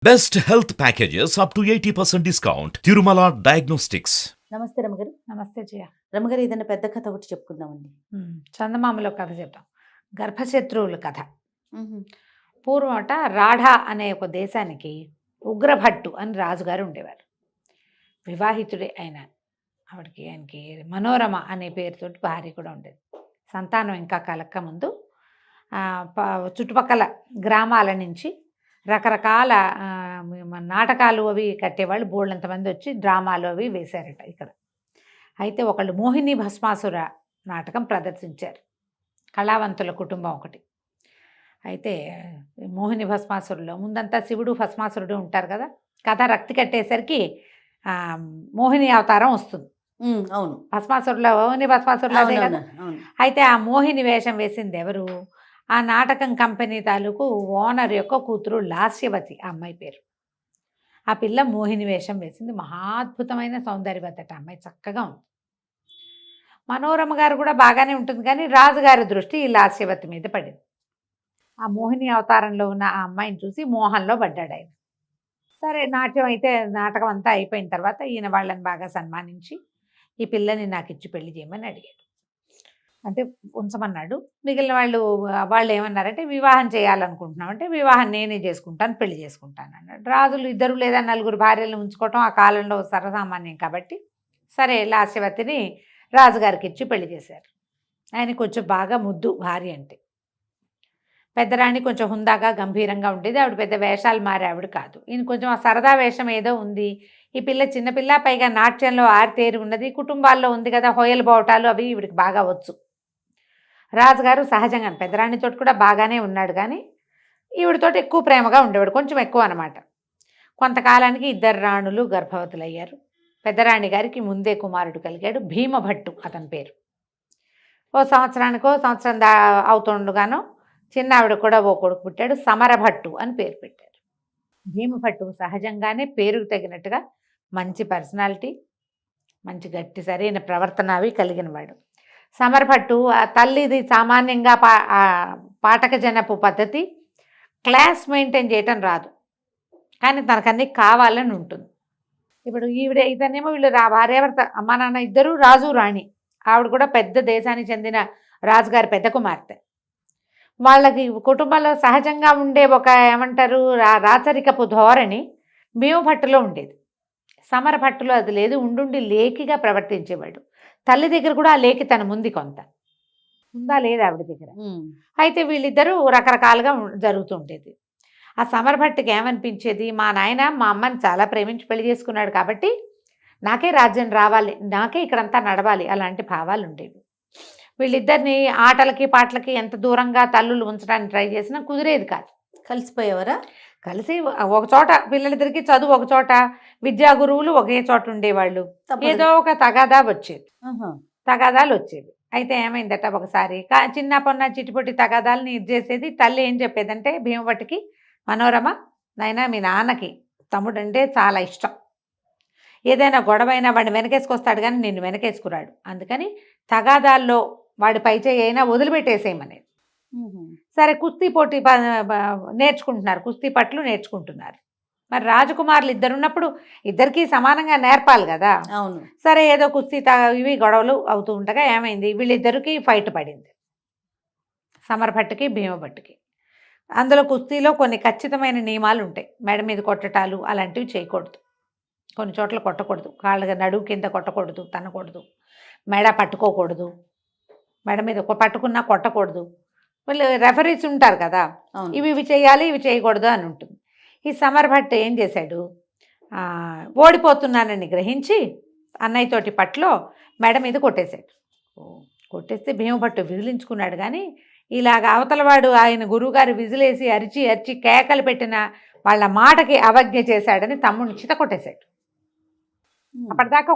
Best health packages up to 80% discount. Tirumala Diagnostics. నమస్తే రమగారు. నమస్తే జయ. రమగారు ఏదైనా పెద్ద కథ ఒకటి చెప్పుకుందామండి. చందమామలో కథ చెప్తాం. గర్భశత్రువుల కథ. పూర్వమట రాఢా అనే ఒక దేశానికి ఉగ్రభట్టు అని రాజుగారు ఉండేవారు. వివాహితుడే ఆయన. ఆయనకి మనోరమ అనే పేరుతోటి భార్య కూడా ఉండేది. సంతానం ఇంకా కలక్క ముందు చుట్టుపక్కల గ్రామాల నుంచి రకరకాల నాటకాలు అవి కట్టేవాళ్ళు బోళ్ళంతమంది వచ్చి డ్రామాలు అవి వేశారట ఇక్కడ. అయితే ఒకళ్ళు మోహిని భస్మాసుర నాటకం ప్రదర్శించారు. కళావంతుల కుటుంబం ఒకటి. అయితే మోహిని భస్మాసురులో ముందంతా శివుడు భస్మాసురుడు ఉంటారు కదా. కథ రక్తి కట్టేసరికి మోహిని అవతారం వస్తుంది. అవును, భస్మాసురులో మోహిని భస్మాసురులో అదే కదా. అయితే ఆ మోహిని వేషం వేసింది ఎవరు? ఆ నాటకం కంపెనీ తాలూకు ఓనర్ యొక్క కూతురు లాస్యవతి, ఆ అమ్మాయి పేరు. ఆ పిల్ల మోహిని వేషం వేసింది. మహాద్భుతమైన సౌందర్యవతట అమ్మాయి, చక్కగా ఉంది. మనోరమ గారు కూడా బాగానే ఉంటుంది, కానీ రాజుగారి దృష్టి ఈ లాస్యవతి మీద పడింది. ఆ మోహిని అవతారంలో ఉన్న ఆ అమ్మాయిని చూసి మోహంలో పడ్డాడు ఆయన. సరే, నాట్యం అయితే నాటకం అంతా అయిపోయిన తర్వాత ఈయన వాళ్ళని బాగా సన్మానించి ఈ పిల్లని నాకు ఇచ్చి పెళ్లి చేయమని అడిగాడు. అంటే ఉంచమన్నాడు. మిగిలిన వాళ్ళు ఏమన్నారంటే వివాహం చేయాలనుకుంటున్నాం అంటే వివాహం నేనే చేసుకుంటాను, పెళ్లి చేసుకుంటాను అన్నాడు. రాజులు ఇద్దరు లేదా నలుగురు భార్యలను ఉంచుకోవటం ఆ కాలంలో సర్వసామాన్యం కాబట్టి సరే లాస్యవతిని రాజుగారికి ఇచ్చి పెళ్లి చేశారు. ఆయన కొంచెం బాగా ముద్దు భార్య అంటే. పెద్దరాణి కొంచెం హుందాగా గంభీరంగా ఉండేది. ఆవిడ పెద్ద వేషాలు మారే ఆవిడ కాదు. ఈయన కొంచెం ఆ సరదా వేషం ఏదో ఉంది. ఈ పిల్ల చిన్నపిల్ల, పైగా నాట్యంలో ఆరితేరి ఉన్నది, కుటుంబాల్లో ఉంది కదా, హొయలు బావటాలు అవి ఈవిడికి బాగా వచ్చు. రాజుగారు సహజంగా పెద్దరాణితో కూడా బాగానే ఉన్నాడు, కానీ ఈవిడితోటి ఎక్కువ ప్రేమగా ఉండేవాడు, కొంచెం ఎక్కువ అనమాట. కొంతకాలానికి ఇద్దరు రాణులు గర్భవతులయ్యారు. పెద్దరాణి గారికి ముందే కుమారుడు కలిగాడు, భీమభట్టు అతని పేరు. సంవత్సరం అవుతుండగానో చిన్న ఆవిడ కూడా ఓ కొడుకు పుట్టాడు, సమరభట్టు అని పేరు పెట్టారు. భీమభట్టు సహజంగానే పేరుకు తగినట్టుగా మంచి పర్సనాలిటీ, మంచి గట్టి సరైన ప్రవర్తన అవి కలిగిన వాడు. సమరభట్టు తల్లిది సామాన్యంగా పాఠక జనపు పద్ధతి, క్లాస్ మెయింటైన్ చేయటం రాదు, కానీ తనకన్నీ కావాలని ఉంటుంది. ఇప్పుడు ఇతనేమో వీళ్ళు భార్యాభర్త అమ్మా నాన్న ఇద్దరు రాజు రాణి. ఆవిడ కూడా పెద్ద దేశానికి చెందిన రాజుగారి పెద్ద కుమార్తె. వాళ్ళకి కుటుంబంలో సహజంగా ఉండే ఒక ఏమంటారు రాచరికపు ధోరణి భీమభట్టులో ఉండేది. సమరభట్టులో అది లేదు. ఉండుండి లేకిగా ప్రవర్తించేవాడు. తల్లి దగ్గర కూడా ఆ లేకి తన ముందు కొంత ఉందా లేదా ఆవిడ దగ్గర. అయితే వీళ్ళిద్దరూ రకరకాలుగా జరుగుతుండేది. ఆ సమరభట్టుకి ఏమనిపించేది, మా నాయన మా అమ్మని చాలా ప్రేమించి పెళ్లి చేసుకున్నాడు కాబట్టి నాకే రాజ్యం రావాలి, నాకే ఇక్కడంతా నడవాలి, అలాంటి భావాలు ఉండేవి. వీళ్ళిద్దరిని ఆటలకి పాటలకి ఎంత దూరంగా తల్లులు ఉంచడానికి ట్రై చేసినా కుదిరేది కాదు. కలిసిపోయేవారా? కలిసి ఒక చోట పిల్లలిద్దరికి చదువు ఒక చోట, విద్యా గురువులు ఒకే చోట ఉండేవాళ్ళు. ఏదో ఒక తగాదాలు వచ్చేవి. అయితే ఏమైందట ఒకసారి చిన్న పొన్న చిటిపొట్టి తగాదాలని ఇది చేసేది. తల్లి ఏం చెప్పేదంటే భీమభట్టుకి, మనోరమ నాయనా మీ నాన్నకి తమ్ముడు అంటే చాలా ఇష్టం, ఏదైనా గొడవైనా వాడిని వెనకేసుకొస్తాడు కానీ నిన్ను వెనకేసుకురాడు, అందుకని తగాదాల్లో వాడి పైచేయి అయినా వదిలిపెట్టేసేయమనేది. సరే, కుస్తీ పోటీ నేర్చుకుంటున్నారు, కుస్తీ పట్లు నేర్చుకుంటున్నారు. మరి రాజకుమారులు ఇద్దరున్నప్పుడు ఇద్దరికీ సమానంగా నేర్పాలి కదా. అవును. సరే, ఏదో కుస్తీ ఇవి గొడవలు అవుతూ ఉండగా ఏమైంది, వీళ్ళిద్దరికి ఫైట్ పడింది, సమరభట్టుకి భీమభట్టుకి. అందులో కుస్తీలో కొన్ని ఖచ్చితమైన నియమాలు ఉంటాయి. మెడ మీద కొట్టటాలు అలాంటివి చేయకూడదు, కొన్ని చోట్ల కొట్టకూడదు, కాళ్ళగా నడువు కింద కొట్టకూడదు, తనకూడదు, మెడ పట్టుకోకూడదు, మెడ మీద పట్టుకున్నా కొట్టకూడదు. వీళ్ళు రెఫరీస్ ఉంటారు కదా, ఇవి చేయాలి ఇవి చేయకూడదు అని ఉంటుంది. ఈ సమరభట్టు ఏం చేశాడు, ఓడిపోతున్నానని గ్రహించి అన్నయ్యతోటి పట్లో మెడ మీద కొట్టేశాడు. కొట్టేస్తే భీమభట్టు విదిలించుకున్నాడు, కానీ ఇలాగ అవతలవాడు ఆయన గురువుగారు విజిలేసి అరిచి అరిచి కేకలు పెట్టిన వాళ్ళ మాటకి అవజ్ఞ చేశాడని తమ్ముడిని చిత కొట్టేశాడు. అప్పటిదాకా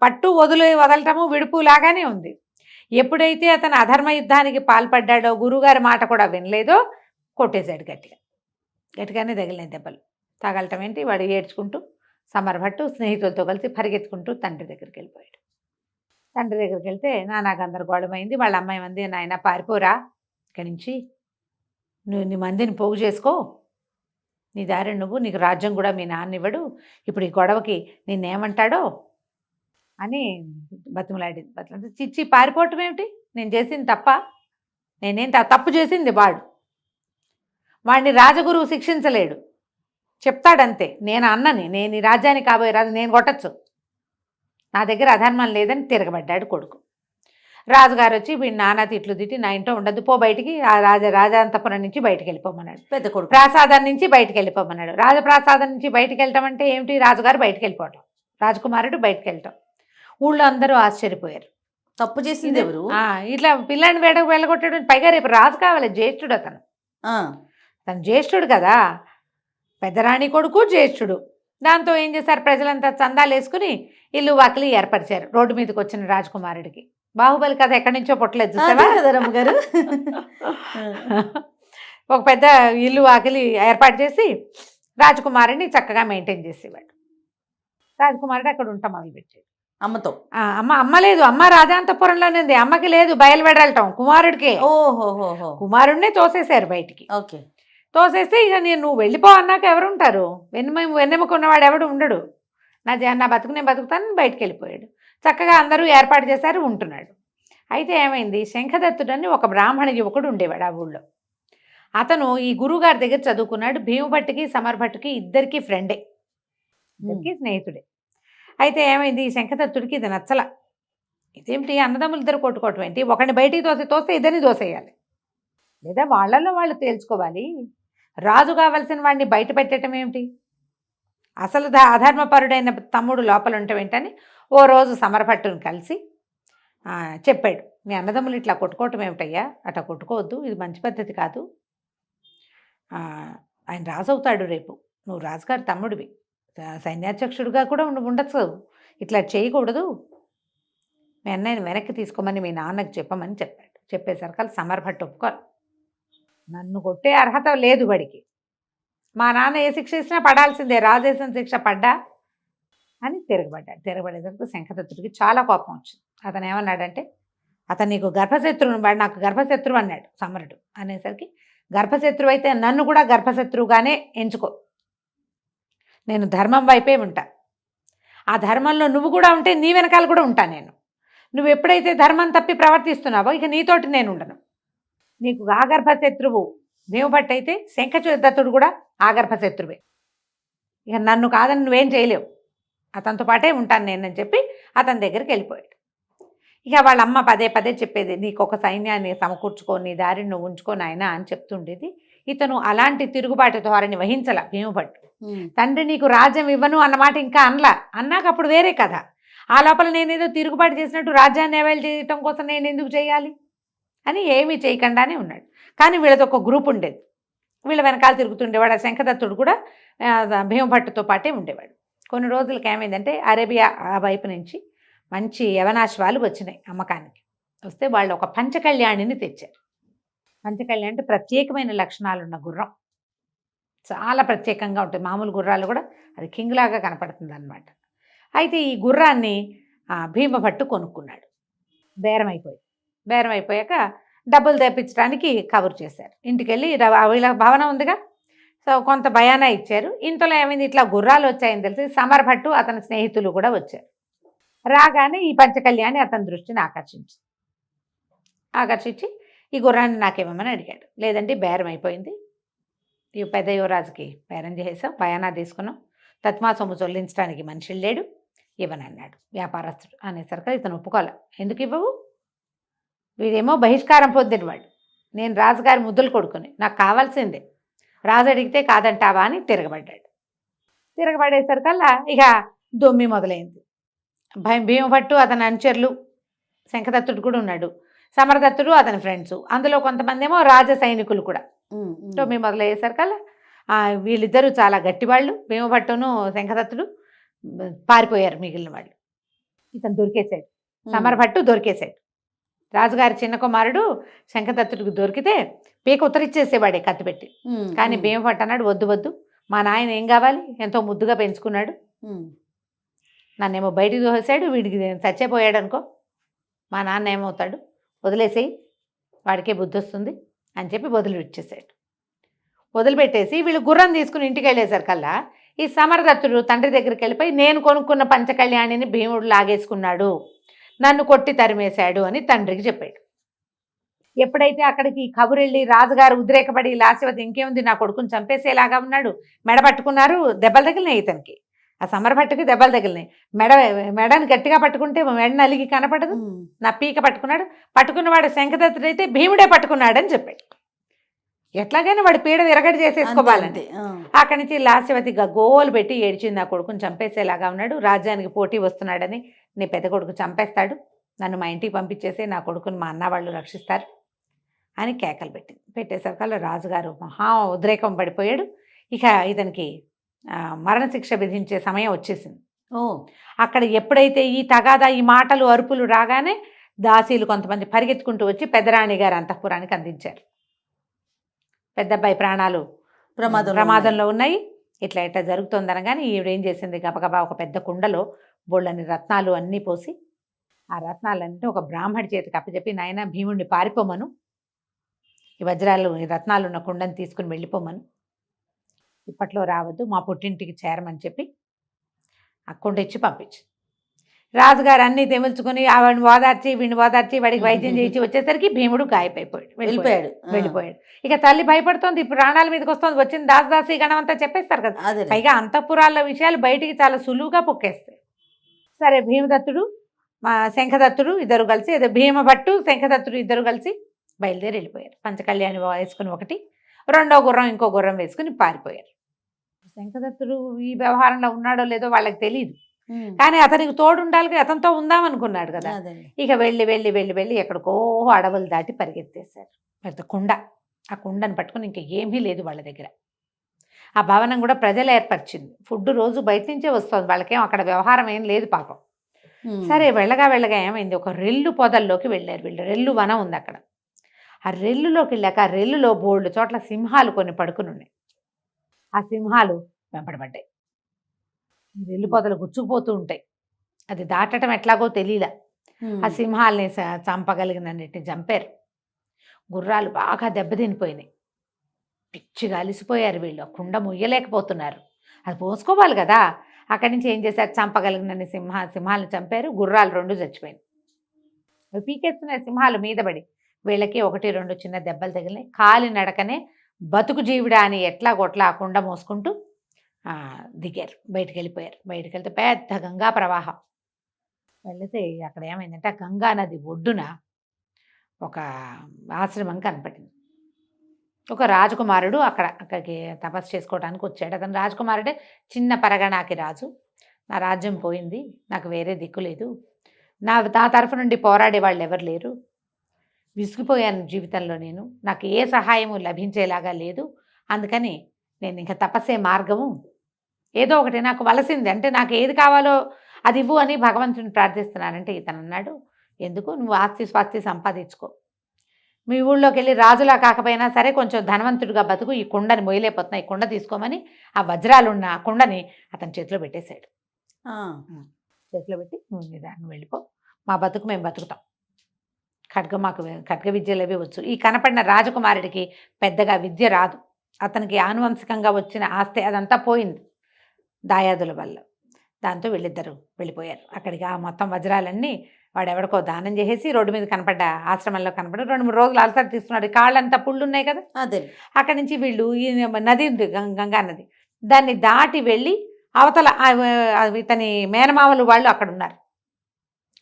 పట్టు వదలటము విడుపు లాగానే ఉంది. ఎప్పుడైతే అతను అధర్మ యుద్ధానికి పాల్పడ్డాడో, గురువుగారి మాట కూడా వినలేదో, కొట్టేశాడు గట్టిగానే తగిలిన దెబ్బలు. తగలటం ఏంటి, వాడు ఏడ్చుకుంటూ సమరభట్టు స్నేహితులతో కలిసి పరిగెత్తుకుంటూ తండ్రి దగ్గరికి వెళ్ళిపోయాడు. తండ్రి దగ్గరికి వెళ్తే నానా గందరగోళమైంది. వాళ్ళ అమ్మాయి మంది, నాయన పారిపోరా ఇక్కడి నుంచి, నువ్వు నీ మందిని పోగు చేసుకో, నీ దారి నువ్వు, నీకు రాజ్యం కూడా మీ నాన్న ఇవ్వడు, ఇప్పుడు ఈ గొడవకి నిన్నేమంటాడో అని బతిమలాడింది. చిచ్చి పారిపోవటం ఏమిటి, నేను చేసింది తప్ప, నేనేం తప్పు చేసింది వాడిని రాజగురువు శిక్షించలేడు, చెప్తాడంతే, నేను అన్నని, నేను ఈ రాజ్యానికి కాబోయే రాజు, నేను కొట్టచ్చు, నా దగ్గర అధర్మం లేదని తిరగబడ్డాడు కొడుకు. రాజుగారు వచ్చి వీడి నాన్న తిట్లు తిట్టి, నా ఇంట్లో ఉండద్దు, పో బయటికి, ఆ రాజాంతపురం నుంచి బయటికి వెళ్ళిపోమన్నాడు. పెద్ద కొడుకు ప్రాసాదం నుంచి బయటికి వెళ్ళిపోమన్నాడు. రాజప్రాసాదం నుంచి బయటికి వెళ్ళటం అంటే ఏమిటి, రాజుగారు బయటికి వెళ్ళిపోవటం, రాజకుమారుడు బయటికి వెళ్ళటం. ఊళ్ళో అందరూ ఆశ్చర్యపోయారు. తప్పు చేసింది ఎవరు? ఇట్లా పిల్లాన్ని వెళ్ళగొట్టాడు, పైగా రేపు రాజు కావాలి, జ్యేష్ఠుడు అతను, తను జ్యేష్ఠుడు కదా, పెద్దరాణి కొడుకు జ్యేష్ఠుడు. దాంతో ఏం చేశారు, ప్రజలంతా చందాలు వేసుకుని ఇల్లు వాకిలి ఏర్పరిచారు రోడ్డు మీదకి వచ్చిన రాజకుమారుడికి. బాహుబలి కథ ఎక్కడి నుంచో పొట్టలేదు చూసావా రమ్మగారు. ఒక పెద్ద ఇల్లు వాకిలి ఏర్పాటు చేసి రాజకుమారుడిని చక్కగా మెయింటైన్ చేసేవాడు. రాజకుమారుడు అక్కడ ఉంటా మొదలుపెట్టాడు అమ్మతో. అమ్మ లేదు, అమ్మ రాజాంతపురంలోనే ఉంది, అమ్మకి లేదు, బయలువెడలటం కుమారుడికే. ఓహో, కుమారుడినే తోసేశారు బయటికి. ఓకే, తోసేస్తే ఇక నువ్వు వెళ్ళిపో అన్నాక ఎవరుంటారు, వెన్నెముకున్నవాడు ఎవడు ఉండడు, నా బతుకు నేను బతుకుతాను, బయటికి వెళ్ళిపోయాడు. చక్కగా అందరూ ఏర్పాటు చేశారు, ఉంటున్నాడు. అయితే ఏమైంది, శంఖదత్తుడని ఒక బ్రాహ్మణ యువకుడు ఉండేవాడు ఆ ఊళ్ళో. అతను ఈ గురువుగారి దగ్గర చదువుకున్నాడు. భీమభట్టుకి సమరభట్టుకి ఇద్దరికి ఫ్రెండే, ఇద్దరికి స్నేహితుడే. అయితే ఏమైంది, ఈ శంఖదత్తుడికి ఇది నచ్చల. ఇదేమిటి, అన్నదమ్ములు ఇద్దరు కొట్టుకోవటం ఏంటి, ఒకరిని బయటికి తోస్తే ఇద్దరిని దోసేయాలి, లేదా వాళ్ళల్లో వాళ్ళు తేల్చుకోవాలి, రాజు కావాల్సిన వాడిని బయట పెట్టడం ఏమిటి, అసలు అధర్మపరుడైన తమ్ముడు లోపల ఉండటం ఏంటని ఓ రోజు సమరభట్టుని కలిసి చెప్పాడు, మీ అన్నదమ్ములు ఇట్లా కొట్టుకోవటం ఏమిటయ్యా, అట్లా కొట్టుకోవద్దు, ఇది మంచి పద్ధతి కాదు, ఆయన రాజు అవుతాడు రేపు, నువ్వు రాజుగారి తమ్ముడివి, సైన్యాధ్యక్షుడిగా కూడా ఉండొచ్చు, ఇట్లా చేయకూడదు, మీ అన్నయ్యని వెనక్కి తీసుకోమని మీ నాన్నకి చెప్పమని చెప్పాడు. చెప్పేసరికి సమరభట్టు ఒప్పుకోరు, నన్ను కొట్టే అర్హత లేదు వాడికి, మా నాన్న ఏ శిక్ష ఇచ్చినా పడాల్సిందే, రాజేసిన శిక్ష పడ్డా అని తిరగబడ్డాడు. తిరగబడేసరికి శంఖదత్తుడికి చాలా కోపం వచ్చింది. అతను ఏమన్నాడంటే, అతను నీకు గర్భశత్రువు, వాడు నాకు గర్భశత్రువు అన్నాడు సమరుడు. అనేసరికి గర్భశత్రువు అయితే నన్ను కూడా గర్భశత్రువుగానే ఎంచుకో, నేను ధర్మం వైపే ఉంటా, ఆ ధర్మంలో నువ్వు కూడా ఉంటే నీ వెనకాల కూడా ఉంటా నేను, నువ్వు ఎప్పుడైతే ధర్మం తప్పి ప్రవర్తిస్తున్నావో ఇక నీతోటి నేను ఉండను, నీకు ఆగర్భశత్రువు భీమభట్టు అయితే శంఖదత్తుడు కూడా ఆగర్భశత్రువే, ఇక నన్ను కాదని నువ్వేం చేయలేవు, అతనితో పాటే ఉంటాను నేనని చెప్పి అతని దగ్గరికి వెళ్ళిపోయాడు. ఇక వాళ్ళ అమ్మ పదే పదే చెప్పేది, నీకు ఒక సైన్యాన్ని సమకూర్చుకో, నీ దారిని నువ్వు ఉంచుకో నాయనా అని చెప్తుండేది. ఇతను అలాంటి తిరుగుబాటు ధోరణి వహించల భీమభట్టు. తండ్రి నీకు రాజ్యం ఇవ్వను అన్నమాట ఇంకా అన్నాక అప్పుడు వేరే కథ, ఆ లోపల నేనేదో తిరుగుబాటు చేసినట్టు రాజ్యాన్ని అవైల్ చేయటం కోసం నేను ఎందుకు చేయాలి అని ఏమీ చేయకుండానే ఉన్నాడు. కానీ వీళ్ళతో ఒక గ్రూప్ ఉండేది, వీళ్ళ వెనకాల తిరుగుతుండేవాడు. ఆ శంఖదత్తుడు కూడా భీమభట్టుతో పాటే ఉండేవాడు. కొన్ని రోజులకి ఏమైందంటే అరేబియా ఆ వైపు నుంచి మంచి యవనాశ్వాలు వచ్చినాయి అమ్మకానికి. వస్తే వాళ్ళు ఒక పంచకళ్యాణిని తెచ్చారు. పంచకళ్యాణి అంటే ప్రత్యేకమైన లక్షణాలు ఉన్న గుర్రం, చాలా ప్రత్యేకంగా ఉంటుంది, మామూలు గుర్రాలు కూడా అది కింగ్ లాగా కనపడుతుంది అన్నమాట. అయితే ఈ గుర్రాన్ని భీమభట్టు కొనుక్కున్నాడు. బేరం అయిపోయాక డబ్బులు తెప్పించడానికి కబురు చేశారు. ఇంటికి వెళ్ళి వీళ్ళ భవనం ఉందిగా, సో కొంత భయానా ఇచ్చారు. ఇంతలో ఏమైంది, ఇట్లా గుర్రాలు వచ్చాయని తెలిసి సమరభట్టు అతని స్నేహితులు కూడా వచ్చారు. రాగానే ఈ పంచకళ్యాణి అతని దృష్టిని ఆకర్షించి ఈ గుర్రాన్ని నాకేమని అడిగాడు. లేదంటే బేరం అయిపోయింది, ఈ పెద్ద యువరాజుకి బేరం చేసాం, భయానా తీసుకున్నాం, తత్మా సొమ్ము చెల్లించడానికి మనిషి లేడు, ఇవ్వనన్నాడు వ్యాపారస్తుడు. అనేసరికి ఇతను ఒప్పుకోలే. ఎందుకు ఇవ్వవు, వీడేమో బహిష్కారం పొందినవాడు, నేను రాజుగారి ముద్దులు కొడుకుని, నాకు కావాల్సిందే, రాజు అడిగితే కాదంటావా అని తిరగబడ్డాడు. తిరగబడేసరికల్లా ఇక దొమ్మి మొదలైంది. భీమభట్టు అతని అనుచరులు, శంఖదత్తుడు కూడా ఉన్నాడు, సమరదత్తుడు అతని ఫ్రెండ్స్, అందులో కొంతమంది ఏమో రాజ సైనికులు కూడా. దొమ్మి మొదలయ్యేసరికల్లా వీళ్ళిద్దరూ చాలా గట్టివాళ్ళు, భీమభట్టును శంఖదత్తుడు పారిపోయారు. మిగిలిన వాళ్ళు ఇతను దొరికేశాడు, సమరభట్టు దొరికేశాడు. రాజుగారి చిన్న కుమారుడు శంఖదత్తుడికి దొరికితే పీక ఉత్తరిచ్చేసేవాడే కత్తి పెట్టి. కానీ భీమభట్టు అన్నాడు, వద్దు వద్దు, మా నాయన ఏం కావాలి, ఎంతో ముద్దుగా పెంచుకున్నాడు, నన్నేమో బయటికి తోసేశాడు, వీడికి చచ్చిపోయాడు అనుకో, మా నాన్న ఏమవుతాడు, వదిలేసేయి, వాడికే బుద్ధి వస్తుంది అని చెప్పి వదిలి ఇచ్చేసాడు. వదిలిపెట్టేసి వీళ్ళు గుర్రం తీసుకుని ఇంటికి వెళ్ళేసరి కల్లా ఈ సమరదత్తుడు తండ్రి దగ్గరికి వెళ్ళిపోయి నేను కొనుక్కున్న పంచకళ్యాణిని భీముడు లాగేసుకున్నాడు, నన్ను కొట్టి తరిమేశాడు అని తండ్రికి చెప్పాడు. ఎప్పుడైతే అక్కడికి కబురెళ్ళి రాజుగారు ఉద్రేకపడి లాస్యవతి ఇంకేముంది నా కొడుకుని చంపేసేలాగా ఉన్నాడు, మెడ పట్టుకున్నారు, దెబ్బలు తగిలినాయి ఇతనికి, ఆ సమరభట్టుకి దెబ్బలు తగిలినాయి, మెడని గట్టిగా పట్టుకుంటే మెడ నలిగి కనపడదు, నా పీక పట్టుకున్నాడు, పట్టుకున్నవాడు శంఖదత్తుడైతే భీముడే పట్టుకున్నాడని చెప్పాడు. ఎట్లాగైనా వాడు పీడ విరగడి చేసేసుకోవాలంటే అక్కడి నుంచి లాస్యవతి గోలు పెట్టి ఏడ్చింది, నా కొడుకుని చంపేసేలాగా ఉన్నాడు, రాజ్యానికి పోటీ వస్తున్నాడని, నీ పెద్ద కొడుకు చంపేస్తాడు, నన్ను మా ఇంటికి పంపించేసి నా కొడుకుని మా అన్న వాళ్ళు రక్షిస్తారు అని కేకలు పెట్టేసరికల్లా రాజుగారు మహా ఉద్రేకం పడిపోయాడు. ఇక ఇతనికి మరణశిక్ష విధించే సమయం వచ్చేసింది. అక్కడ ఎప్పుడైతే ఈ తగాదా ఈ మాటలు అరుపులు రాగానే దాసీలు కొంతమంది పరిగెత్తుకుంటూ వచ్చి పెద్దరాణి గారు అంతఃపురానికి అందించారు. పెద్దబ్బాయి ప్రాణాలు ప్రమాదంలో ఉన్నాయి, ఇట్లా ఇట్లా జరుగుతుందనగానే ఈవిడేం చేసింది, గబగబా ఒక పెద్ద కుండలో బోళ్ళని రత్నాలు అన్నీ పోసి ఆ రత్నాలన్నీ ఒక బ్రాహ్మడి చేతికి అప్పచెప్పి, నాయన భీముడిని పారిపోమను, ఈ వజ్రాలు ఈ రత్నాలు ఉన్న కుండని తీసుకుని వెళ్ళిపోమను, ఇప్పట్లో రావద్దు, మా పుట్టింటికి చేరమని చెప్పి ఆ కుండ ఇచ్చి పంపించి, రాజుగారు అన్నీ తెమిల్చుకొని వాడిని ఓదార్చి వీడిని ఓదార్చి వాడికి వైద్యం చేయించి వచ్చేసరికి భీముడు గాయపడిపోయాడు, వెళ్ళిపోయాడు. ఇక తల్లి భయపడుతోంది, ఇప్పుడు ప్రాణాల మీదకి వస్తుంది, వచ్చిన దాసదాసి గణం అంతా చెప్పేస్తారు కదా, పైగా అంతఃపురాల విషయాలు బయటికి చాలా సులువుగా పొక్కేస్తాయి. సరే భీమదత్తుడు మా శంఖదత్తుడు ఇద్దరు కలిసి, ఏదో భీమభట్టు శంఖదత్తుడు ఇద్దరు కలిసి బయలుదేరి వెళ్ళిపోయారు. పంచకళ్యాణి వేసుకుని ఒకటి, రెండో గుర్రం ఇంకో గుర్రం వేసుకుని పారిపోయారు. శంఖదత్తుడు ఈ వ్యవహారంలో ఉన్నాడో లేదో వాళ్ళకి తెలియదు, కానీ అతనికి తోడు ఉండాలి, అతనితో ఉందామనుకున్నాడు కదా. ఇక వెళ్ళి వెళ్ళి వెళ్ళి వెళ్ళి ఎక్కడికో అడవులు దాటి పరిగెత్తేశారు. పెద్ద కుండ, ఆ కుండను పట్టుకుని ఇంకా ఏమీ లేదు వాళ్ళ దగ్గర. ఆ భవనం కూడా ప్రజలు ఏర్పరిచింది, ఫుడ్ రోజు బయట నుంచే వస్తుంది, వాళ్ళకేం అక్కడ వ్యవహారం ఏం లేదు పాపం. సరే వెళ్ళగా వెళ్ళగా ఏమైంది, ఒక రెల్లు పొదల్లోకి వెళ్ళారు వీళ్ళు. రెల్లు వనం ఉంది అక్కడ. ఆ రెల్లులోకి వెళ్ళాక ఆ రెల్లులో బోల్డ్ చోట్ల సింహాలు కొన్ని పడుకుని ఉన్నాయి. ఆ సింహాలు వెంపడబడ్డాయి, రెల్లు పొదలు గుచ్చుకుపోతూ ఉంటాయి, అది దాటడం ఎట్లాగో తెలియలా. ఆ సింహాలని చంపగలిగినన్నిటిని చంపారు. గుర్రాలు బాగా దెబ్బతినిపోయినాయి, పిచ్చిగా అలిసిపోయారు వీళ్ళు, కుండ ముయ్యలేకపోతున్నారు, అది పోసుకోవాలి కదా. అక్కడి నుంచి ఏం చేశారు, చంపగలిగినన్ని సింహాలను చంపారు. గుర్రాలు 2 చచ్చిపోయినాయి. పీకెత్తున్న సింహాలు మీద పడి వీళ్ళకి 1-2 చిన్న దెబ్బలు తగిలినాయి. కాలి నడకనే బతుకు జీవుడా అని ఎట్లా కొట్లా ఆ కుండ మోసుకుంటూ దిగారు, బయటికి వెళ్ళిపోయారు. బయటికి వెళ్తే పెద్ద గంగా ప్రవాహం వెళితే అక్కడ ఏమైందంటే ఆ గంగా నది ఒడ్డున ఒక ఆశ్రమం కనపడింది. ఒక రాజకుమారుడు అక్కడికి తపస్సు చేసుకోవడానికి వచ్చాడు. అతను రాజకుమారుడే, చిన్న పరగణాకి రాజు. నా రాజ్యం పోయింది, నాకు వేరే దిక్కు లేదు, నా తరఫు నుండి పోరాడే వాళ్ళు ఎవరు లేరు, విసిగిపోయాను జీవితంలో, నాకు ఏ సహాయము లభించేలాగా లేదు, అందుకని నేను ఇంకా తపస్సే మార్గము, ఏదో ఒకటి నాకు వలసింది అంటే నాకు ఏది కావాలో అది ఇవ్వు అని భగవంతుని ప్రార్థిస్తున్నానంటే ఇతను అన్నాడు, ఎందుకు, నువ్వు ఆస్తి స్వాస్తి సంపాదించుకో, మీ ఊళ్ళోకి వెళ్ళి రాజులా కాకపోయినా సరే కొంచెం ధనవంతుడిగా బతుకు, ఈ కుండని మొయ్యలేకపోతున్నా, ఈ కుండ తీసుకోమని ఆ వజ్రాలున్న ఆ కుండని అతని చేతిలో పెట్టేశాడు. చేతిలో పెట్టి నువ్వు నిదాన్ని వెళ్ళిపో, మా బతుకు మేము బతుకుతాం, ఖడ్గ విద్యలు అవి వచ్చు. ఈ కనపడిన రాజకుమారుడికి పెద్దగా విద్య రాదు, అతనికి ఆనువంశికంగా వచ్చిన ఆస్తి అదంతా పోయింది దాయాదుల వల్ల. దాంతో వీళ్ళిద్దరూ వెళ్ళిపోయారు అక్కడికి. ఆ మొత్తం వజ్రాలన్నీ వాడెవడికో దానం చేసేసి రోడ్డు మీద కనపడ్డ ఆశ్రమంలో కనపడ్డ 2-3 రోజులు అలసట తీసుకున్నాడు, కాళ్ళంతా పుళ్ళు ఉన్నాయి కదా. అక్కడి నుంచి వీళ్ళు ఈ నది ఉంది, గంగా నది, దాన్ని దాటి వెళ్ళి అవతల ఇతని మేనమామలు వాళ్ళు అక్కడ ఉన్నారు,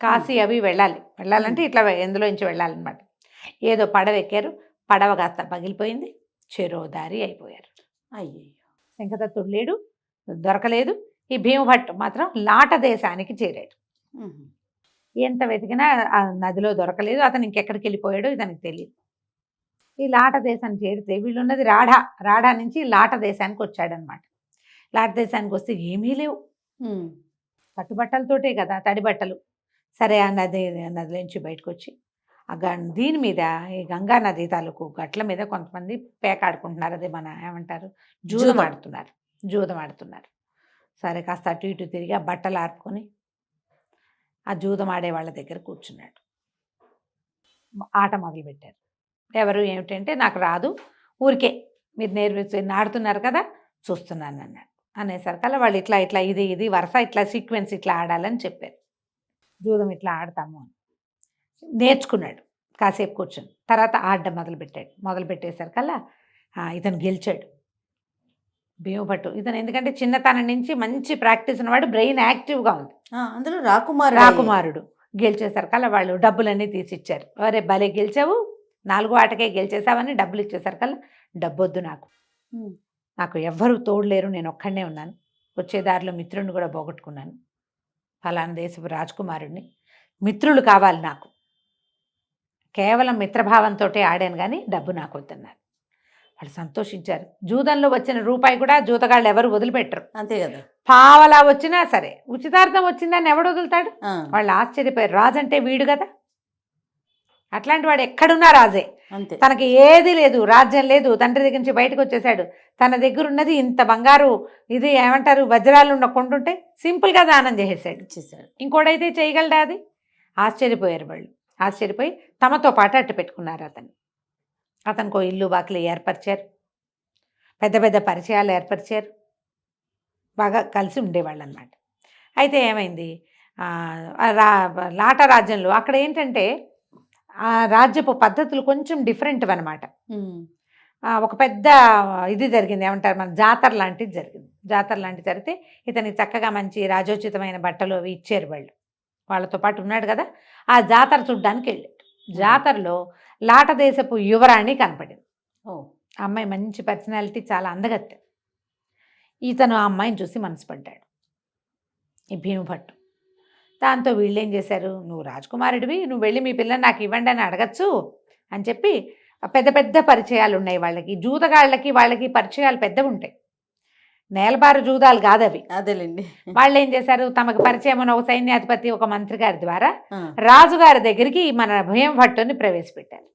కాశీ అవి వెళ్ళాలంటే ఇట్లా ఎందులో నుంచి వెళ్ళాలన్నమాట. ఏదో పడవ ఎక్కారు, పడవ కాస్త పగిలిపోయింది, చెరో దారి అయిపోయారు. అయ్యో, శంఖదత్తుడు లేడు, దొరకలేదు. ఈ భీమభట్టు మాత్రం లాట దేశానికి చేరాడు. ఎంత వెతికినా ఆ నదిలో దొరకలేదు, అతను ఇంకెక్కడికి వెళ్ళిపోయాడో ఇతనికి తెలియదు. ఈ లాట దేశానికి చేరితే వీళ్ళున్నది రాఢా నుంచి లాట దేశానికి వచ్చాడనమాట. లాట దేశానికి వస్తే ఏమీ లేవు, కట్టుబట్టలతోటే కదా, తడి బట్టలు. సరే ఆ నదిలోంచి బయటకు వచ్చి దీని మీద ఈ గంగా నది తాలూకు గట్ల మీద కొంతమంది పేకాడుకుంటున్నారు, అదే మన ఏమంటారు జూదం ఆడుతున్నారు. సరే కాస్త అటు ఇటు తిరిగి ఆ బట్టలు ఆర్పుకొని ఆ జూదం ఆడే వాళ్ళ దగ్గర కూర్చున్నాడు. ఆట మొదలుపెట్టారు. ఎవరు ఏమిటంటే నాకు రాదు, ఊరికే మీరు ఆడుతున్నారు కదా చూస్తున్నాను అన్నాడు. అనేసరికల్లా వాళ్ళు ఇట్లా ఇట్లా ఇది వరుస ఇట్లా సీక్వెన్స్ ఇట్లా ఆడాలని చెప్పారు. జూదం ఇట్లా ఆడతాము అని నేర్చుకున్నాడు. కాసేపు కూర్చొని తర్వాత ఆడడం మొదలుపెట్టేసరికల్లా ఇతను గెలిచాడు. భీమభట్టు ఇతను ఎందుకంటే చిన్నతనం నుంచి మంచి ప్రాక్టీస్ ఉన్నవాడు, బ్రెయిన్ యాక్టివ్గా ఉంది. అందులో రాకుమారుడు గెలిచేసరికల్లా వాళ్ళు డబ్బులన్నీ తీసిచ్చారు. అరే భలే గెలిచావు, 4వ ఆటకే గెలిచేసావని డబ్బులు ఇచ్చేసరికల్లా డబ్బొద్దు నాకు ఎవ్వరూ తోడులేరు, నేను ఒక్కడనే ఉన్నాను, వచ్చే దారిలో మిత్రుడిని కూడా పోగొట్టుకున్నాను, ఫలానా దేశపు రాజకుమారుడిని, మిత్రులు కావాలి నాకు, కేవలం మిత్రభావంతో ఆడాను కానీ డబ్బు నాకు వద్దన్నారు. వాళ్ళు సంతోషించారు. జూదంలో వచ్చిన రూపాయి కూడా జూతగాళ్ళు ఎవరు వదిలిపెట్టరు. అంతే కదా, పావలా వచ్చినా సరే ఉచితార్థం వచ్చిందని ఎవడు వదులుతాడు? వాళ్ళు ఆశ్చర్యపోయారు. రాజు అంటే వీడు కదా, అట్లాంటి వాడు ఎక్కడున్నా రాజే. అంతే, తనకి ఏది లేదు, రాజ్యం లేదు, తండ్రి దగ్గర నుంచి బయటకు వచ్చేసాడు. తన దగ్గర ఉన్నది ఇంత బంగారు ఇది ఏమంటారు వజ్రాలు ఉన్న కొంటుంటే సింపుల్గా దానం చేసేసాడు. ఇంకోడైతే చేయగలడా? అది ఆశ్చర్యపోయారు వాళ్ళు. ఆశ్చర్యపోయి తమతో పాటు అట్టు పెట్టుకున్నారు. అతనికి ఇల్లు వాకిలి ఏర్పరిచారు, పెద్ద పెద్ద పరిచయాలు ఏర్పరిచారు, బాగా కలిసి ఉండేవాళ్ళు అన్నమాట. అయితే ఏమైంది, లాట రాజ్యంలో అక్కడ ఏంటంటే ఆ రాజ్యపు పద్ధతులు కొంచెం డిఫరెంట్ అనమాట. ఒక పెద్ద ఇది జరిగింది, ఏమంటారు మన జాతర లాంటిది జరిగింది. జాతర లాంటిది జరిగితే ఇతనికి చక్కగా మంచి రాజోచితమైన బట్టలు అవి ఇచ్చారు వాళ్ళు. వాళ్ళతో పాటు ఉన్నాడు కదా, ఆ జాతర చూడ్డానికి వెళ్ళాడు. జాతరలో లాట దేశపు యువరాణి కనపడింది. అమ్మాయి మంచి పర్సనాలిటీ, చాలా అందగత్తె. ఇతను ఆ అమ్మాయిని చూసి మనసు పడ్డాడు, ఈ భీమభట్టు. దాంతో వీళ్ళు ఏం చేశారు, నువ్వు రాజకుమారుడివి, నువ్వు వెళ్ళి మీ పిల్లని నాకు ఇవ్వండి అని అడగచ్చు అని చెప్పి పెద్ద పెద్ద పరిచయాలు ఉన్నాయి వాళ్ళకి. జూదగాళ్ళకి వాళ్ళకి పరిచయాలు పెద్దవి ఉంటాయి, నేలబారు జూదాలు కాదు అవి. అదేలేండి. వాళ్ళు ఏం చేశారు, తమకు పరిచయం ఉన్న ఒక సైన్యాధిపతి ఒక మంత్రి గారి ద్వారా రాజుగారి దగ్గరికి మన భీమభట్టుని ప్రవేశపెట్టారు.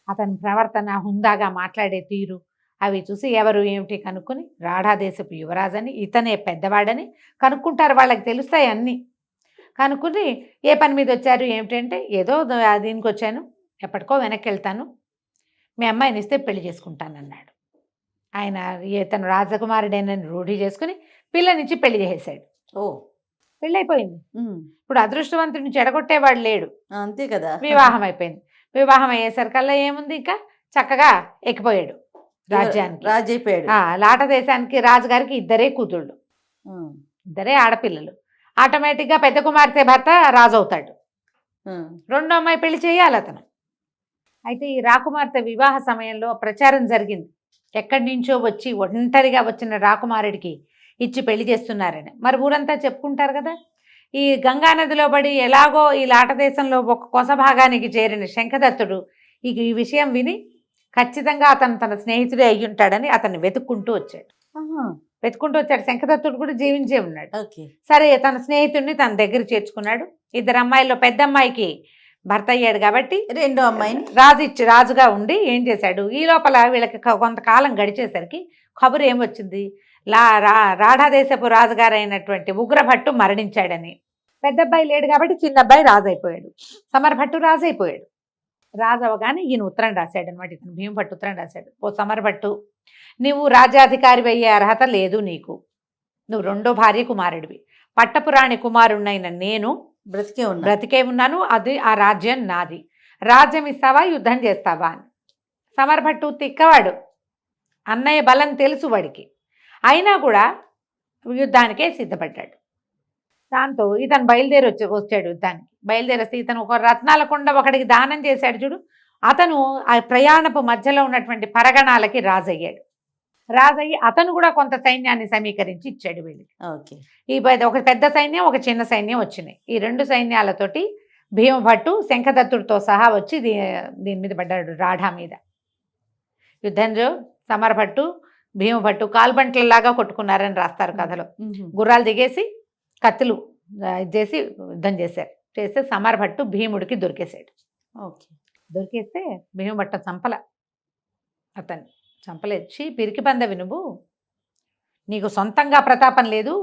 అతని ప్రవర్తన, హుందాగా మాట్లాడే తీరు అవి చూసి ఎవరు ఏమిటి కనుక్కొని రాఢాదేశపు యువరాజని, ఇతనే పెద్దవాడని కనుక్కుంటారు. వాళ్ళకి తెలుస్తాయి అన్నీ. కనుక్కుని ఏ పని మీద వచ్చారు ఏమిటంటే, ఏదో దీనికి వచ్చాను, ఎప్పటికో వెనక్కి వెళ్తాను, మీ అమ్మాయిని ఇస్తే పెళ్లి చేసుకుంటానన్నాడు. ఆయన ఇతను రాజకుమారుడేనని రూఢి చేసుకుని పిల్లనిచ్చి పెళ్లి చేసేసాడు. పెళ్ళైపోయింది. ఇప్పుడు అదృష్టవంతుడిని చెడగొట్టేవాడు లేడు. అంతే కదా, వివాహం అయిపోయింది. వివాహం అయ్యేసరికల్లా ఏముంది, ఇంకా చక్కగా ఎక్కిపోయాడు రాజ్యానికి. రాజు అయిపోయాడు. లాట దేశానికి రాజుగారికి ఇద్దరే కూతుళ్ళు, ఇద్దరే ఆడపిల్లలు. ఆటోమేటిక్గా పెద్ద కుమార్తె భర్త రాజు అవుతాడు. రెండో అమ్మాయి పెళ్లి చేయాలి అతను. అయితే ఈ రాకుమార్తె వివాహ సమయంలో ప్రచారం జరిగింది, ఎక్కడి నుంచో వచ్చి ఒంటరిగా వచ్చిన రాకుమారుడికి ఇచ్చి పెళ్లి చేస్తున్నారని. మరి ఊరంతా చెప్పుకుంటారు కదా. ఈ గంగానదిలో పడి ఎలాగో ఈ లాట దేశంలో ఒక కొస భాగానికి చేరిన శంఖదత్తుడు ఈ విషయం విని ఖచ్చితంగా అతను తన స్నేహితుడే అయ్యి ఉంటాడని అతన్ని వెతుక్కుంటూ వచ్చాడు. శంఖదత్తుడు కూడా జీవించే ఉన్నాడు. సరే, తన స్నేహితుడిని తన దగ్గర చేర్చుకున్నాడు. ఇద్దరు అమ్మాయిల్లో పెద్ద అమ్మాయికి భర్త అయ్యాడు కాబట్టి రెండో అమ్మాయిని రాజుగా ఉండి ఏం చేశాడు, ఈ లోపల వీళ్ళకి కొంతకాలం గడిచేసరికి కబురు ఏమొచ్చింది, రాఢాదేశపు రాజుగారు అయినటువంటి ఉగ్రభట్టు మరణించాడని. పెద్ద అబ్బాయి లేడు కాబట్టి చిన్న అబ్బాయి రాజు అయిపోయాడు. సమరభట్టు రాజు అయిపోయాడు. రాజు అవగానే ఈయన ఉత్తరం రాశాడు అనమాట. ఇతను భీమభట్టు ఉత్తరం రాశాడు, ఓ సమరభట్టు, నువ్వు రాజ్యాధికారి అయ్యే అర్హత లేదు నీకు, నువ్వు రెండో భార్య కుమారుడివి, పట్టపురాణి కుమారుణ్ణైన నేను బ్రతికే ఉన్నాను, అది ఆ రాజ్యం నాది, రాజ్యం ఇస్తావా యుద్ధం చేస్తావా అని. సమరభట్టు తిక్కవాడు, అన్నయ్య బలం తెలుసు వాడికి, అయినా కూడా యుద్ధానికే సిద్ధపడ్డాడు. దాంతో ఇతను వచ్చాడు యుద్ధానికి. బయలుదేరొస్తే ఇతను ఒక రత్నాల కొండ ఒకడికి దానం చేశాడు చూడు, అతను ఆ ప్రయాణపు మధ్యలో ఉన్నటువంటి పరగణాలకి రాజయ్యాడు. రాజయ్యి అతను కూడా కొంత సైన్యాన్ని సమీకరించి ఇచ్చాడు వీళ్ళకి. ఈ ఒక పెద్ద సైన్యం, ఒక చిన్న సైన్యం వచ్చినాయి. ఈ రెండు సైన్యాలతోటి భీమభట్టు శంఖదత్తుడితో సహా వచ్చి దీని మీద పడ్డాడు, రాఢా మీద. యుద్ధంలో సమరభట్టు భీమభట్టు కాల్బంట్లలాగా కొట్టుకున్నారని రాస్తారు కథలో. గుర్రాలు దిగేసి కత్తులు చేసి యుద్ధం చేస్తే సమరభట్టు భీముడికి దొరికేశాడు. దొరికేస్తే భీమభట్టు అతన్ని చంపలేచి, పిరికి పందవి నువ్వు, నీకు సొంతంగా ప్రతాపం లేదు,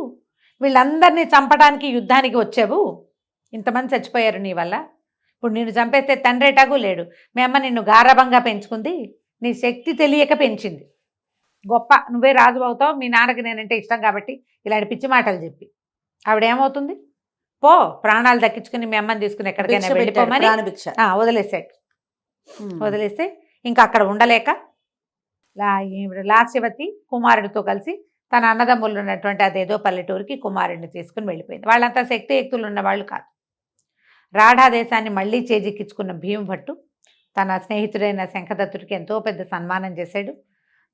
వీళ్ళందరినీ చంపడానికి యుద్ధానికి వచ్చావు, ఇంతమంది చచ్చిపోయారు నీ వల్ల, ఇప్పుడు నిన్ను చంపేస్తే తండ్రి ఎటాಗೂ లేడు, మీ అమ్మ నిన్ను గారాబంగా పెంచుకుంది, నీ శక్తి తెలియక పెంచింది, గొప్ప నువ్వే రాజు అవుతావు, మీ నాన్నకి నేనంటే ఇష్టం కాబట్టి ఇలాంటి పిచ్చి మాటలు చెప్పి ఆవిడేమవుతుంది, పో ప్రాణాలు దక్కించుకుని మీ అమ్మని తీసుకుని ఎక్కడికైనా భిక్ష పెట్టాడు, వెళ్ళిపోమని ప్రాణభిక్ష. వదిలేసాడు. ఉమ్. వదిలేస్తే ఇంకా అక్కడ ఉండలేక లాస్యవతి కుమారుడితో కలిసి తన అన్నదమ్ములు ఉన్నటువంటి అదేదో పల్లెటూరికి కుమారుడిని తీసుకుని వెళ్ళిపోయింది. వాళ్ళంతా శక్తియుక్తులు ఉన్న వాళ్ళు కాదు. రాఢా దేశాన్ని మళ్ళీ చేజిక్కించుకున్న భీమభట్టు తన స్నేహితుడైన శంఖదత్తుడికి ఎంతో పెద్ద సన్మానం చేశాడు.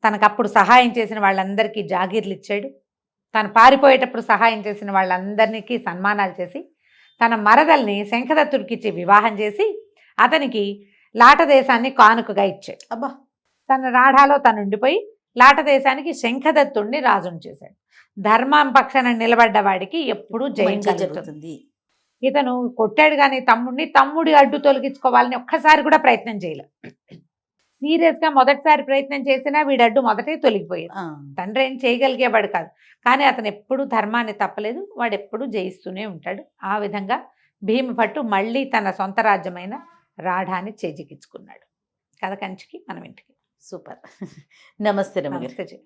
తనకప్పుడు సహాయం చేసిన వాళ్ళందరికీ జాగీర్లు ఇచ్చాడు. తను పారిపోయేటప్పుడు సహాయం చేసిన వాళ్ళందరికీ సన్మానాలు చేసి తన మరదల్ని శంఖదత్తుడికి ఇచ్చి వివాహం చేసి అతనికి లాట దేశాన్ని కానుకగా ఇచ్చాడు. అబ్బా. తన రాఢాలో తను ఉండిపోయి లాట దేశానికి శంఖదత్తుడిని రాజును చేశాడు. ధర్మం పక్షాన నిలబడ్డ వాడికి ఎప్పుడూ జయం మంచి కలుగుతుంది. జరుగుతుంది. ఇతను కొట్టాడు కానీ తమ్ముడి అడ్డు తొలగించుకోవాలని ఒక్కసారి కూడా ప్రయత్నం చేయలేదు. సీరియస్గా మొదటిసారి ప్రయత్నం చేసినా వీడి అడ్డు మొదటే తొలగిపోయాడు. ఆ. తండ్రి ఏం చేయగలిగేవాడు కాదు, కానీ అతను ఎప్పుడూ ధర్మాన్ని తప్పలేదు. వాడు ఎప్పుడూ జయిస్తూనే ఉంటాడు. ఆ విధంగా భీమభట్టు మళ్ళీ తన సొంత రాజ్యమైన రాఢాన్ని చేజిక్కించుకున్నాడు. కథ కంచికి మనం ఇంటికి. సూపర్. నమస్తే రమగారు. నమస్తే జీ.